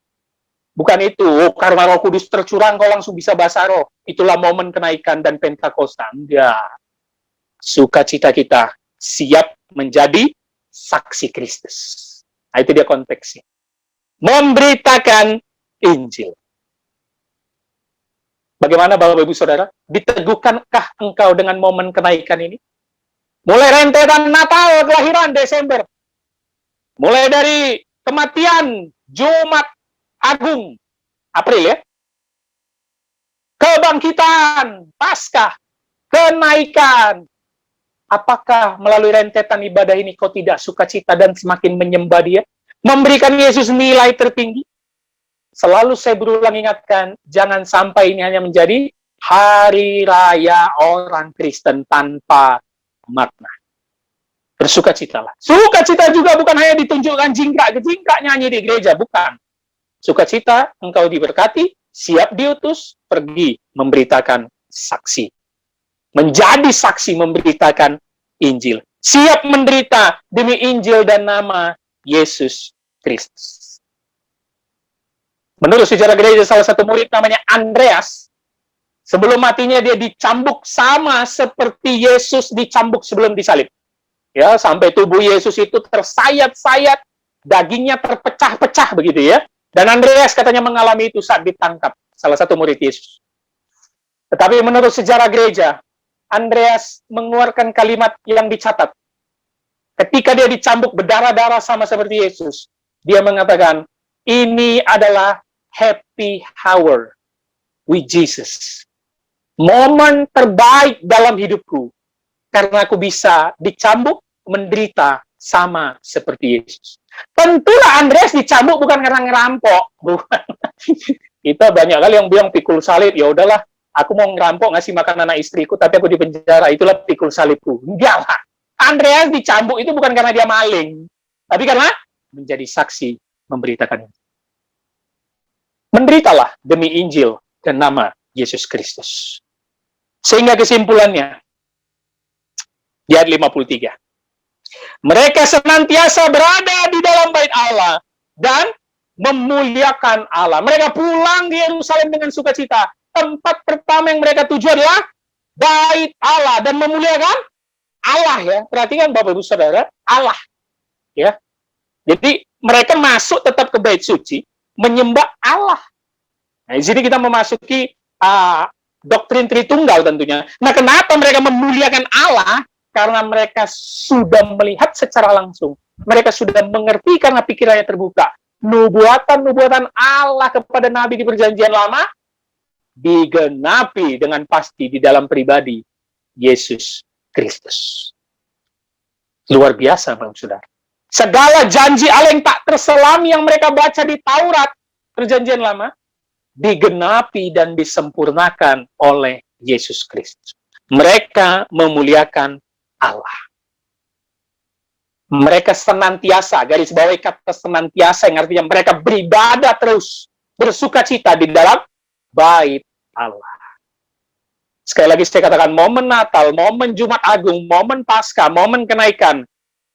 Bukan itu. Oh, karena Roh Kudus tercurah, engkau langsung bisa bahasa roh. Itulah momen kenaikan dan Pentakosta. Enggak. Sukacita kita siap menjadi saksi Kristus. Nah, itu dia konteksnya. Memberitakan Injil. Bagaimana Bapak Ibu Saudara? Diteguhkankah engkau dengan momen kenaikan ini? Mulai rentetan Natal, kelahiran Desember. Mulai dari kematian Jumat Agung, April ya. Kebangkitan, Paskah, kenaikan. Apakah melalui rentetan ibadah ini kau tidak sukacita dan semakin menyembah Dia? Memberikan Yesus nilai tertinggi? Selalu saya berulang ingatkan, jangan sampai ini hanya menjadi hari raya orang Kristen tanpa makna. Bersukacitalah. Sukacita juga bukan hanya ditunjukkan jingkrak nyanyi di gereja, bukan. Sukacita, engkau diberkati, siap diutus, pergi memberitakan saksi. Menjadi saksi memberitakan Injil. Siap menderita demi Injil dan nama Yesus Kristus. Menurut sejarah gereja, salah satu murid namanya Andreas, sebelum matinya dia dicambuk sama seperti Yesus dicambuk sebelum disalib. Ya, sampai tubuh Yesus itu tersayat-sayat, dagingnya terpecah-pecah begitu ya. Dan Andreas katanya mengalami itu saat ditangkap, salah satu murid Yesus. Tetapi menurut sejarah gereja, Andreas mengeluarkan kalimat yang dicatat. Ketika dia dicambuk berdarah-darah sama seperti Yesus, dia mengatakan, ini adalah happy hour with Jesus. Momen terbaik dalam hidupku. Karena aku bisa dicambuk, menderita sama seperti Yesus. Tentulah Andreas dicambuk bukan karena ngerampok. Bukan. Kita banyak kali yang bilang pikul salib, ya udahlah, aku mau ngerampok ngasih makan anak istriku, tapi aku di penjara, itulah pikul salibku. Enggak lah. Andreas dicambuk itu bukan karena dia maling, tapi karena menjadi saksi memberitakan. Menderitalah demi Injil dan nama Yesus Kristus. Sehingga kesimpulannya, di ayat 53. Mereka senantiasa berada di dalam bait Allah dan memuliakan Allah. Mereka pulang di Yerusalem dengan sukacita. Tempat pertama yang mereka tuju adalah bait Allah dan memuliakan Allah ya. Perhatikan Bapak Ibu Saudara, Allah. Ya. Jadi mereka masuk tetap ke bait suci, menyembah Allah. Nah, di sini kita memasuki doktrin Tritunggal tentunya. Nah, kenapa mereka memuliakan Allah? Karena mereka sudah melihat secara langsung. Mereka sudah mengerti karena pikirannya terbuka. Nubuatan-nubuatan Allah kepada Nabi di Perjanjian Lama digenapi dengan pasti di dalam pribadi Yesus Kristus. Luar biasa, Bapak Saudara. Segala janji Allah yang tak terselami yang mereka baca di Taurat Perjanjian Lama digenapi dan disempurnakan oleh Yesus Kristus. Mereka memuliakan Allah. Mereka senantiasa, garis bawahi kata senantiasa yang artinya mereka beribadah terus, bersukacita di dalam bait Allah. Sekali lagi saya katakan, momen Natal, momen Jumat Agung, momen Paskah, momen kenaikan,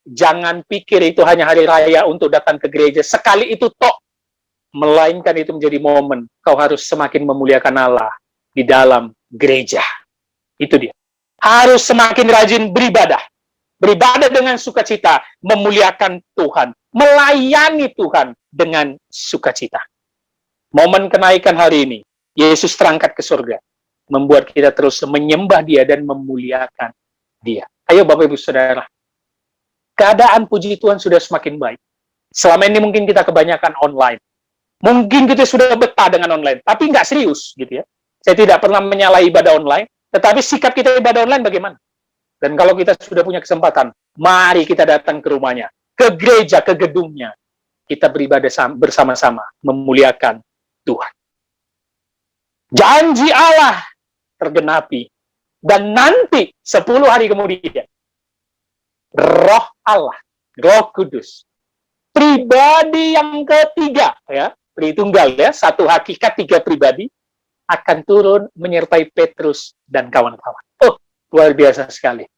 jangan pikir itu hanya hari raya untuk datang ke gereja. Sekali itu tok, melainkan itu menjadi momen kau harus semakin memuliakan Allah di dalam gereja. Itu dia. Harus semakin rajin beribadah. Beribadah dengan sukacita, memuliakan Tuhan, melayani Tuhan dengan sukacita. Momen kenaikan hari ini, Yesus terangkat ke surga, membuat kita terus menyembah Dia dan memuliakan Dia. Ayo Bapak Ibu Saudara, keadaan puji Tuhan sudah semakin baik. Selama ini mungkin kita kebanyakan online. Mungkin kita sudah betah dengan online, tapi nggak serius gitu ya. Saya tidak pernah menyalahi ibadah online, tetapi sikap kita ibadah online bagaimana? Dan kalau kita sudah punya kesempatan, mari kita datang ke rumahnya, ke gereja, ke gedungnya. Kita beribadah bersama-sama, memuliakan Tuhan. Janji Allah tergenapi. Dan nanti, 10 hari kemudian, Roh Allah, Roh Kudus, pribadi yang ketiga, ya, Tritunggal ya, satu hakikat, 3 pribadi, akan turun menyertai Petrus dan kawan-kawan. Oh, luar biasa sekali.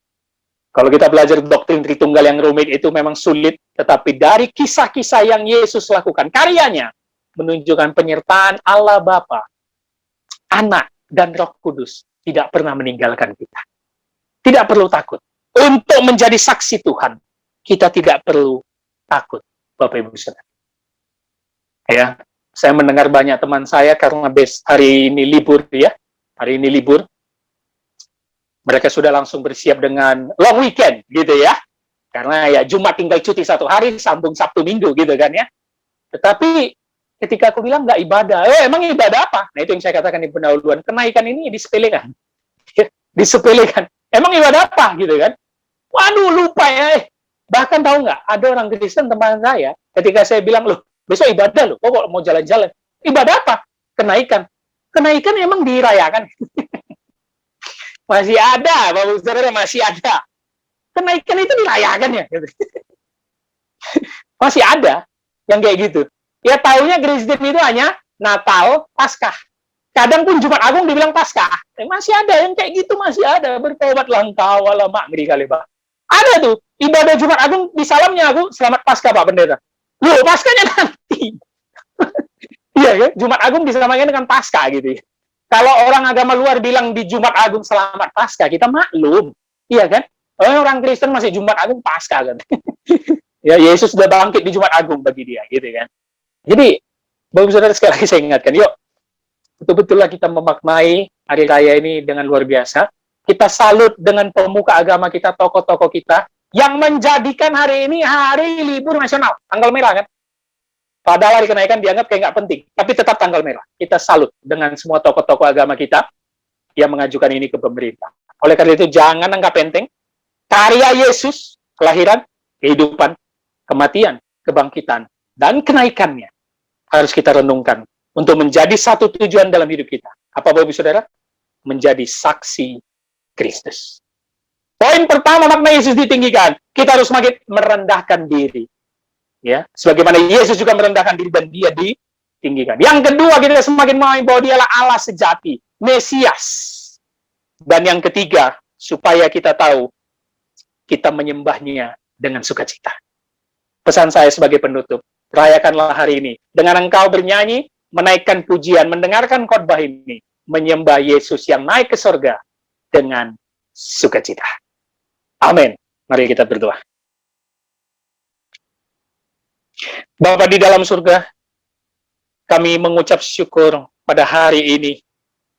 Kalau kita belajar doktrin Tritunggal yang rumit itu memang sulit, tetapi dari kisah-kisah yang Yesus lakukan, karyanya menunjukkan penyertaan Allah Bapa, Anak, dan Roh Kudus tidak pernah meninggalkan kita. Tidak perlu takut. Untuk menjadi saksi Tuhan, kita tidak perlu takut, Bapak Ibu Saudara. Ya, saya mendengar banyak teman saya karena hari ini libur ya. Hari ini libur. Mereka sudah langsung bersiap dengan long weekend gitu ya. Karena ya Jumat tinggal cuti 1 hari, sambung Sabtu Minggu gitu kan ya. Tetapi ketika aku bilang nggak ibadah, emang ibadah apa? Nah itu yang saya katakan di pendahuluan, kenaikan ini disepelekan. Disepelekan. Emang ibadah apa gitu kan? Waduh lupa ya. Bahkan tahu nggak, ada orang Kristen teman saya, ketika saya bilang, loh besok ibadah loh, kok mau jalan-jalan? Ibadah apa? Kenaikan. Kenaikan emang dirayakan. Masih ada, Bapak Saudara, masih ada. kenaikan itu dirayakan ya? Gitu. Masih ada yang kayak gitu. Ya taunya Kristen itu hanya Natal, Paskah. Kadang pun Jumat Agung dibilang Paskah. Masih ada yang kayak gitu, masih ada. Bertobatlah engkau, alamak, ngeri kali, Pak. Ada tuh, ibadah Jumat Agung, di salamnya aku, selamat Paskah, Pak Pendeta. Loh, Paskahnya nanti. Iya ya, Jumat Agung disamakan dengan Paskah gitu ya. Kalau orang agama luar bilang di Jumat Agung selamat Paskah, kita maklum. Iya kan? Orang Kristen masih Jumat Agung Paskah kan. Ya, Yesus sudah bangkit di Jumat Agung bagi dia, gitu kan. Jadi, Bapak Saudara sekali lagi saya ingatkan, yuk, betul-betullah kita memaknai hari raya ini dengan luar biasa. Kita salut dengan pemuka agama kita, tokoh-tokoh kita, yang menjadikan hari ini hari libur nasional, tanggal merah kan. Padahal hari kenaikan dianggap kayak nggak penting, tapi tetap tanggal merah. Kita salut dengan semua tokoh-tokoh agama kita yang mengajukan ini ke pemerintah. Oleh karena itu, jangan anggap enteng karya Yesus, kelahiran, kehidupan, kematian, kebangkitan, dan kenaikannya harus kita renungkan untuk menjadi satu tujuan dalam hidup kita. Apa Bapak Saudara? Menjadi saksi Kristus. Poin pertama, makna Yesus ditinggikan. Kita harus semakin merendahkan diri. Ya, sebagaimana Yesus juga merendahkan diri dan dia ditinggikan. Yang kedua, kita semakin memahami bahwa dialah Allah sejati, Mesias. Dan yang ketiga, supaya kita tahu kita menyembahnya dengan sukacita. Pesan saya sebagai penutup, rayakanlah hari ini dengan engkau bernyanyi, menaikkan pujian, mendengarkan khotbah ini, menyembah Yesus yang naik ke surga dengan sukacita. Amin. Mari kita berdoa. Bapa di dalam surga, kami mengucap syukur pada hari ini.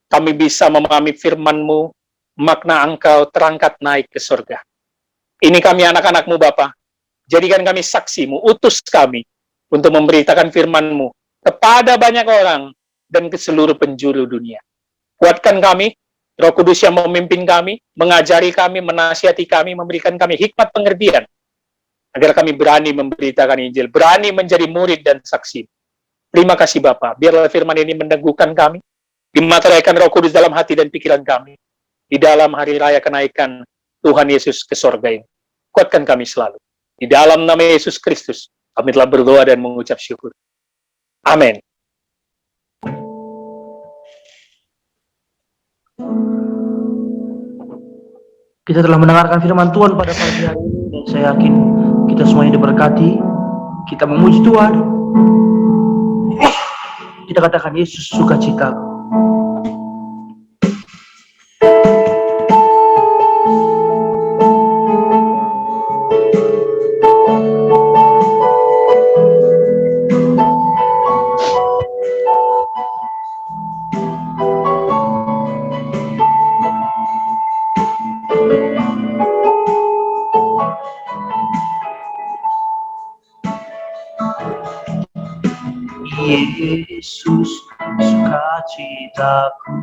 Kami bisa memahami firman-Mu, makna engkau terangkat naik ke surga. Ini kami anak-anak-Mu Bapa. Jadikan kami saksi-Mu, utus kami untuk memberitakan firman-Mu kepada banyak orang dan ke seluruh penjuru dunia. Kuatkan kami, Roh Kudus yang memimpin kami, mengajari kami, menasihati kami, memberikan kami hikmat pengertian, agar kami berani memberitakan Injil, berani menjadi murid dan saksi. Terima kasih Bapa, biarlah firman ini meneguhkan kami, dimateraikan Roh Kudus dalam hati dan pikiran kami, di dalam hari raya kenaikan Tuhan Yesus ke sorga ini. Kuatkan kami selalu. Di dalam nama Yesus Kristus, kami telah berdoa dan mengucap syukur. Amin. Kita telah mendengarkan firman Tuhan pada pagi hari ini, dan saya yakin kita semuanya diberkati. Kita memuji Tuhan. Kita katakan Yesus sukacita. Yesus sukacitaku,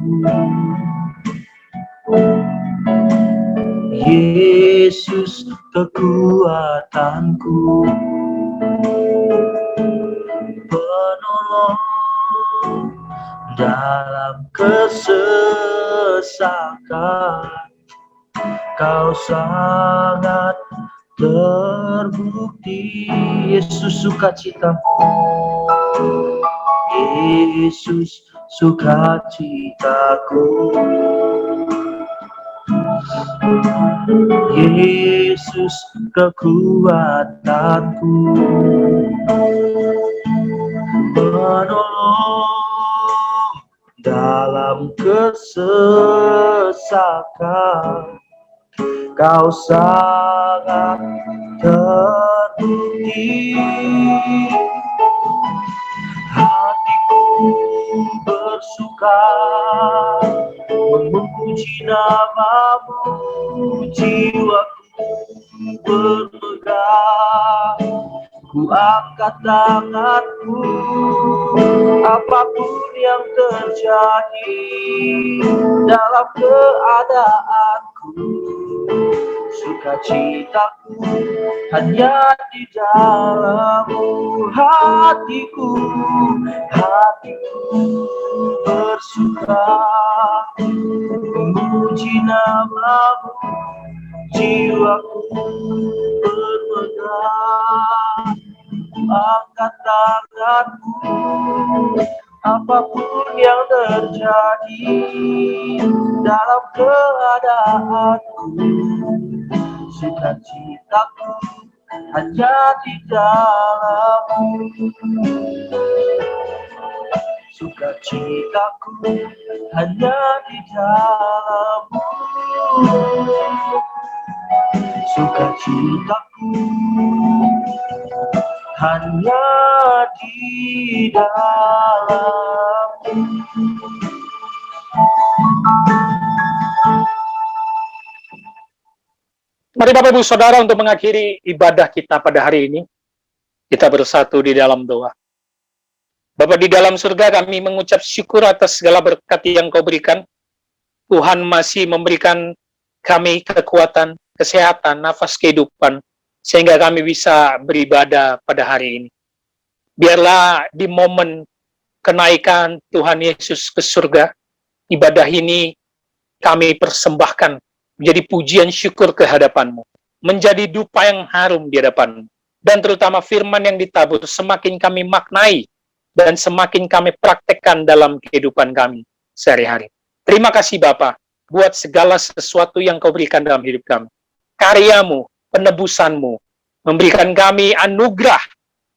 Yesus kekuatanku, penolong dalam kesesakan, kau sangat terbukti. Yesus sukacita, Yesus sukacitaku, Yesus kekuatanku, penolong dalam kesesakan, kau sangat terbukti. Hatiku bersuka memuji namamu, jiwaku bermegah, ku angkat tanganku, apapun yang terjadi dalam keadaanku, sukacitaku hanya di dalam-Mu. Hatiku bersuka memuji namamu, jiwaku berpegang, angkat tanganku, apapun yang terjadi dalam keadaanku, sukacitaku hanya di dalam-Mu, sukacitaku hanya di dalam-Mu, sukacitaku hanya di dalam-Mu. Mari Bapak Ibu Saudara, untuk mengakhiri ibadah kita pada hari ini, kita bersatu di dalam doa. Bapa di dalam surga, kami mengucap syukur atas segala berkat yang Kau berikan. Tuhan masih memberikan kami kekuatan, kesehatan, nafas kehidupan, sehingga kami bisa beribadah pada hari ini. Biarlah di momen kenaikan Tuhan Yesus ke surga, ibadah ini kami persembahkan menjadi pujian syukur ke hadapan-Mu, menjadi dupa yang harum di hadapan-Mu, dan terutama firman yang ditabur semakin kami maknai dan semakin kami praktekkan dalam kehidupan kami sehari-hari. Terima kasih Bapa buat segala sesuatu yang Kau berikan dalam hidup kami. Karya-Mu, penebusan-Mu, memberikan kami anugerah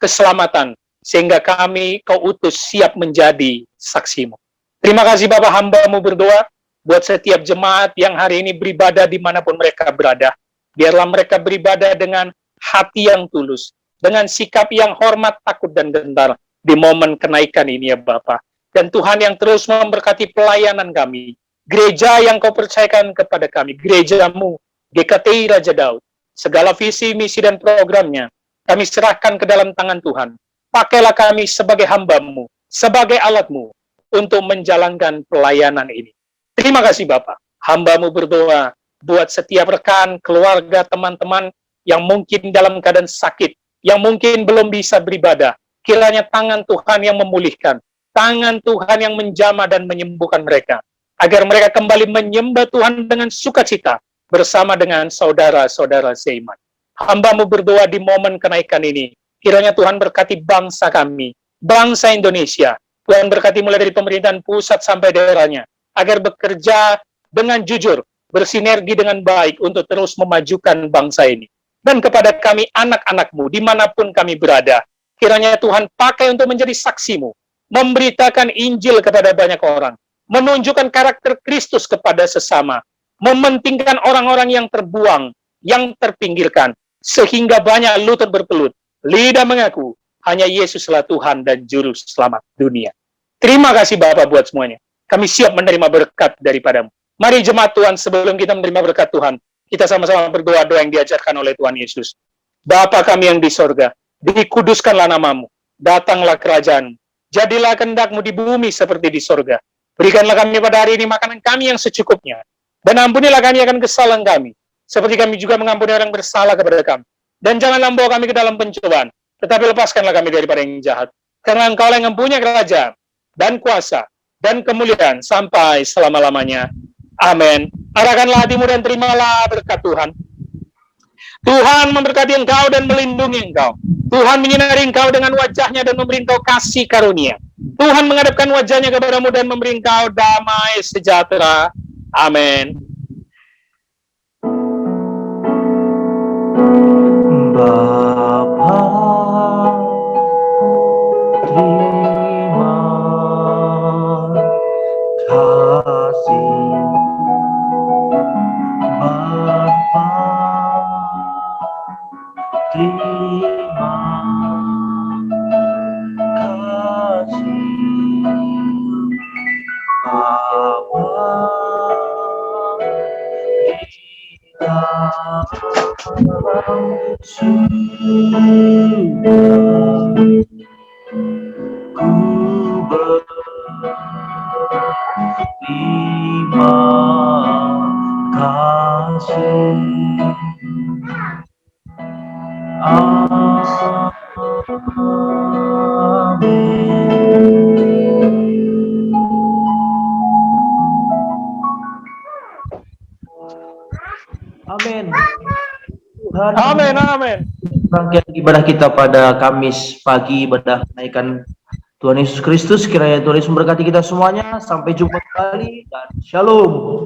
keselamatan, sehingga kami Kau utus siap menjadi saksi-Mu. Terima kasih Bapa, hamba-Mu berdoa buat setiap jemaat yang hari ini beribadah dimanapun mereka berada. Biarlah mereka beribadah dengan hati yang tulus, dengan sikap yang hormat, takut, dan gentar di momen kenaikan ini ya Bapa. Dan Tuhan yang terus memberkati pelayanan kami, gereja yang Kau percayakan kepada kami, gereja-Mu, GKTI Raja Daud, segala visi, misi, dan programnya, kami serahkan ke dalam tangan Tuhan. Pakailah kami sebagai hamba-Mu, sebagai alat-Mu, untuk menjalankan pelayanan ini. Terima kasih Bapak. Hamba-Mu berdoa buat setiap rekan, keluarga, teman-teman yang mungkin dalam keadaan sakit, yang mungkin belum bisa beribadah. Kiranya tangan Tuhan yang memulihkan, tangan Tuhan yang menjamah dan menyembuhkan mereka, agar mereka kembali menyembah Tuhan dengan sukacita bersama dengan saudara-saudara seiman. Hamba-Mu berdoa di momen kenaikan ini, kiranya Tuhan berkati bangsa kami, bangsa Indonesia. Tuhan berkati mulai dari pemerintahan pusat sampai daerahnya, agar bekerja dengan jujur, bersinergi dengan baik untuk terus memajukan bangsa ini. Dan kepada kami anak-anak-Mu, dimanapun kami berada, kiranya Tuhan pakai untuk menjadi saksi-Mu, memberitakan Injil kepada banyak orang, menunjukkan karakter Kristus kepada sesama, mementingkan orang-orang yang terbuang, yang terpinggirkan, sehingga banyak lutut berpelut, lidah mengaku, hanya Yesuslah Tuhan dan Juru Selamat dunia. Terima kasih Bapak buat semuanya. Kami siap menerima berkat daripada-Mu. Mari jemaat Tuhan, sebelum kita menerima berkat Tuhan, kita sama-sama berdoa doa yang diajarkan oleh Tuhan Yesus. Bapa kami yang di sorga, dikuduskanlah nama-Mu, datanglah kerajaan-Mu, jadilah kehendak-Mu di bumi seperti di sorga. Berikanlah kami pada hari ini makanan kami yang secukupnya, dan ampunilah kami akan kesalahan kami, seperti kami juga mengampuni orang bersalah kepada kami. Dan janganlah membawa kami ke dalam pencobaan, tetapi lepaskanlah kami daripada yang jahat. Karena Engkau yang mempunyai kerajaan, dan kuasa, dan kemuliaan sampai selama-lamanya. Amin. Arahkanlah hatimu dan terimalah berkat Tuhan. Tuhan memberkati engkau dan melindungi engkau. Tuhan menyinari engkau dengan wajahnya dan memberi engkau kasih karunia. Tuhan menghadapkan wajahnya kepadamu dan memberi engkau damai sejahtera. Amin. Bapa, terima kasih. Bapa, terima kasih. Bapa, di dalam surga, ku berterima kasih. Amin. Amin. Tuhan, Amin, amin. rangkaian ibadah kita pada Kamis pagi, ibadah kenaikan Tuhan Yesus Kristus, kiranya Tuhan Yesus memberkati kita semuanya. Sampai jumpa kembali dan shalom.